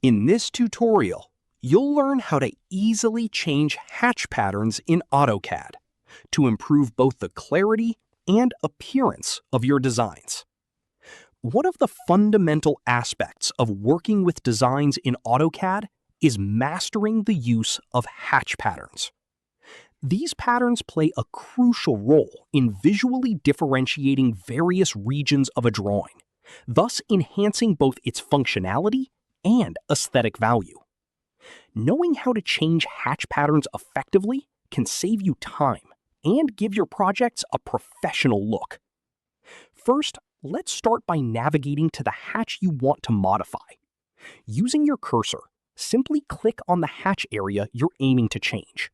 In this tutorial, you'll learn how to easily change hatch patterns in Autocad to improve both the clarity and appearance of your designs. One of the fundamental aspects of working with designs in Autocad is mastering the use of hatch patterns. These patterns play a crucial role in visually differentiating various regions of a drawing, thus enhancing both its functionality and aesthetic value. Knowing how to change hatch patterns effectively can save you time and give your projects a professional look. First, let's start by navigating to the hatch you want to modify. Using your cursor, simply click on the hatch area you're aiming to change.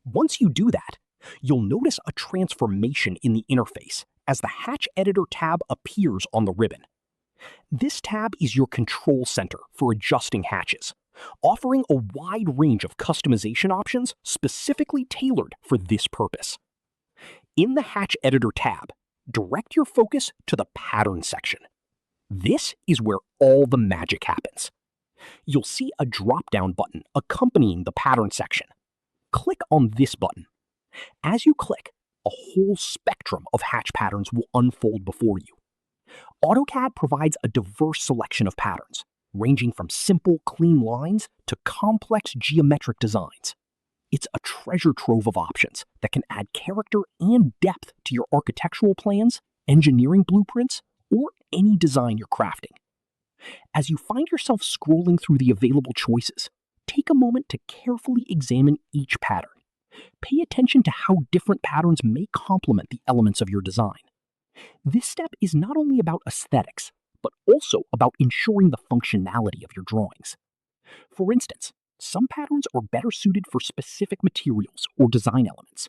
Once you do that, you'll notice a transformation in the interface as the Hatch Editor tab appears on the ribbon. This tab is your control center for adjusting hatches, offering a wide range of customization options specifically tailored for this purpose. In the Hatch Editor tab, direct your focus to the Pattern section. This is where all the magic happens. You'll see a drop-down button accompanying the Pattern section. Click on this button. As you click, a whole spectrum of hatch patterns will unfold before you. Autocad provides a diverse selection of patterns, ranging from simple, clean lines to complex geometric designs. It's a treasure trove of options that can add character and depth to your architectural plans, engineering blueprints, or any design you're crafting. As you find yourself scrolling through the available choices, take a moment to carefully examine each pattern. Pay attention to how different patterns may complement the elements of your design. This step is not only about aesthetics, but also about ensuring the functionality of your drawings. For instance, some patterns are better suited for specific materials or design elements,